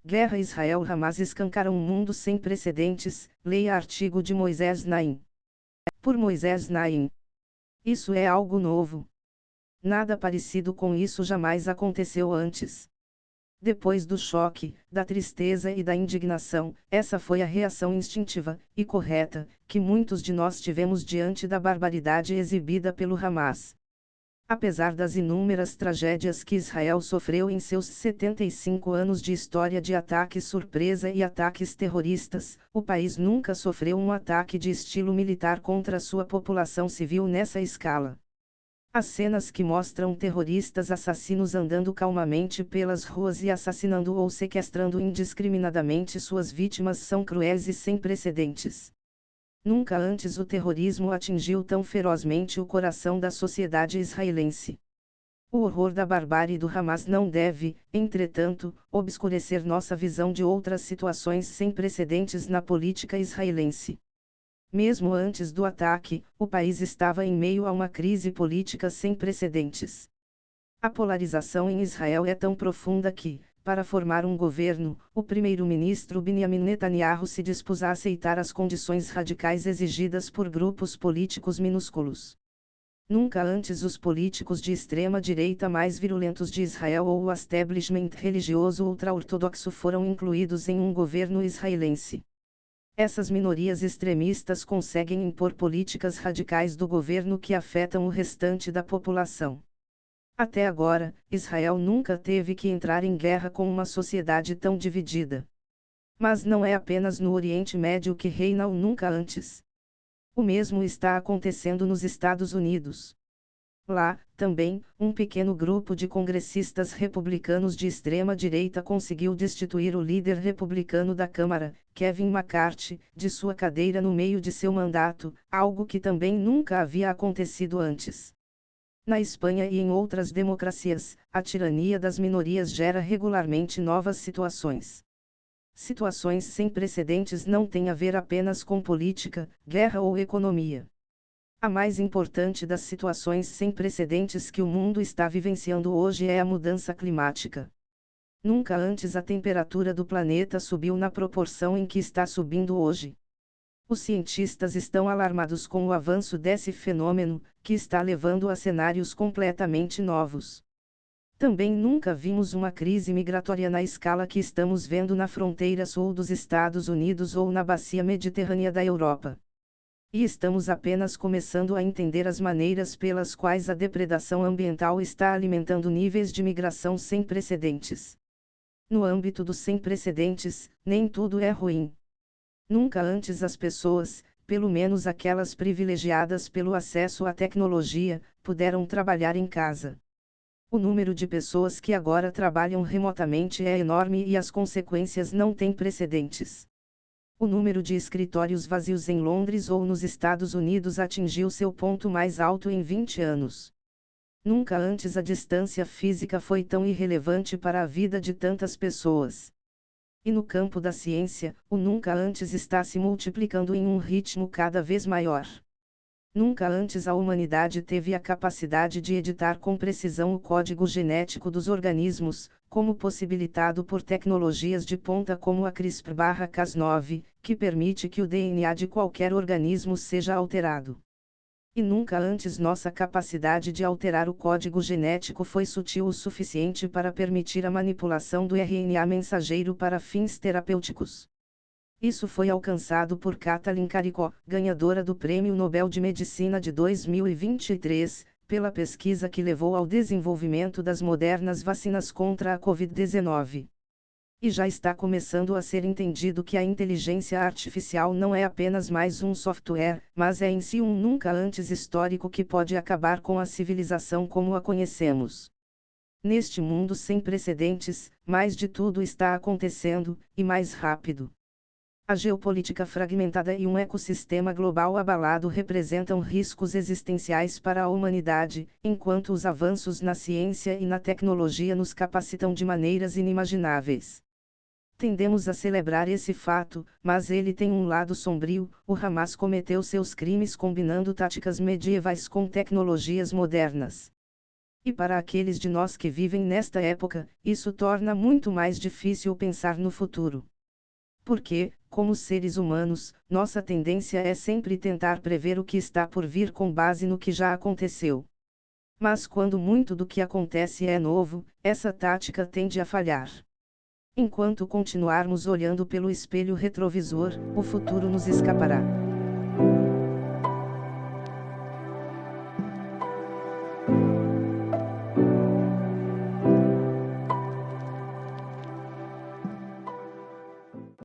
Guerra Israel-Hamas escancara um mundo sem precedentes, leia artigo de Moisés Naim. Por Moisés Naim. Isso é algo novo. Nada parecido com isso jamais aconteceu antes. Depois do choque, da tristeza e da indignação, essa foi a reação instintiva, e correta, que muitos de nós tivemos diante da barbaridade exibida pelo Hamas. Apesar das inúmeras tragédias que Israel sofreu em seus 75 anos de história de ataques surpresa e ataques terroristas, o país nunca sofreu um ataque de estilo militar contra sua população civil nessa escala. As cenas que mostram terroristas assassinos andando calmamente pelas ruas e assassinando ou sequestrando indiscriminadamente suas vítimas são cruéis e sem precedentes. Nunca antes o terrorismo atingiu tão ferozmente o coração da sociedade israelense. O horror da barbárie do Hamas não deve, entretanto, obscurecer nossa visão de outras situações sem precedentes na política israelense. Mesmo antes do ataque, o país estava em meio a uma crise política sem precedentes. A polarização em Israel é tão profunda que, para formar um governo, o primeiro-ministro Benjamin Netanyahu se dispôs a aceitar as condições radicais exigidas por grupos políticos minúsculos. Nunca antes os políticos de extrema-direita mais virulentos de Israel ou o establishment religioso ultra-ortodoxo foram incluídos em um governo israelense. Essas minorias extremistas conseguem impor políticas radicais do governo que afetam o restante da população. Até agora, Israel nunca teve que entrar em guerra com uma sociedade tão dividida. Mas não é apenas no Oriente Médio que reina o nunca antes. O mesmo está acontecendo nos Estados Unidos. Lá, também, um pequeno grupo de congressistas republicanos de extrema-direita conseguiu destituir o líder republicano da Câmara, Kevin McCarthy, de sua cadeira no meio de seu mandato, algo que também nunca havia acontecido antes. Na Espanha e em outras democracias, a tirania das minorias gera regularmente novas situações. Situações sem precedentes não têm a ver apenas com política, guerra ou economia. A mais importante das situações sem precedentes que o mundo está vivenciando hoje é a mudança climática. Nunca antes a temperatura do planeta subiu na proporção em que está subindo hoje. Os cientistas estão alarmados com o avanço desse fenômeno, que está levando a cenários completamente novos. Também nunca vimos uma crise migratória na escala que estamos vendo na fronteira sul dos Estados Unidos ou na bacia mediterrânea da Europa. E estamos apenas começando a entender as maneiras pelas quais a depredação ambiental está alimentando níveis de migração sem precedentes. No âmbito dos sem precedentes, nem tudo é ruim. Nunca antes as pessoas, pelo menos aquelas privilegiadas pelo acesso à tecnologia, puderam trabalhar em casa. O número de pessoas que agora trabalham remotamente é enorme e as consequências não têm precedentes. O número de escritórios vazios em Londres ou nos Estados Unidos atingiu seu ponto mais alto em 20 anos. Nunca antes a distância física foi tão irrelevante para a vida de tantas pessoas. E no campo da ciência, o nunca antes está se multiplicando em um ritmo cada vez maior. Nunca antes a humanidade teve a capacidade de editar com precisão o código genético dos organismos, como possibilitado por tecnologias de ponta como a CRISPR/Cas9, que permite que o DNA de qualquer organismo seja alterado. E nunca antes nossa capacidade de alterar o código genético foi sutil o suficiente para permitir a manipulação do RNA mensageiro para fins terapêuticos. Isso foi alcançado por Katalin Karikó, ganhadora do Prêmio Nobel de Medicina de 2023, pela pesquisa que levou ao desenvolvimento das modernas vacinas contra a Covid-19. E já está começando a ser entendido que a inteligência artificial não é apenas mais um software, mas é em si um nunca antes histórico que pode acabar com a civilização como a conhecemos. Neste mundo sem precedentes, mais de tudo está acontecendo, e mais rápido. A geopolítica fragmentada e um ecossistema global abalado representam riscos existenciais para a humanidade, enquanto os avanços na ciência e na tecnologia nos capacitam de maneiras inimagináveis. Tendemos a celebrar esse fato, mas ele tem um lado sombrio. O Hamas cometeu seus crimes combinando táticas medievais com tecnologias modernas. E para aqueles de nós que vivem nesta época, isso torna muito mais difícil pensar no futuro. Porque, como seres humanos, nossa tendência é sempre tentar prever o que está por vir com base no que já aconteceu. Mas quando muito do que acontece é novo, essa tática tende a falhar. Enquanto continuarmos olhando pelo espelho retrovisor, o futuro nos escapará.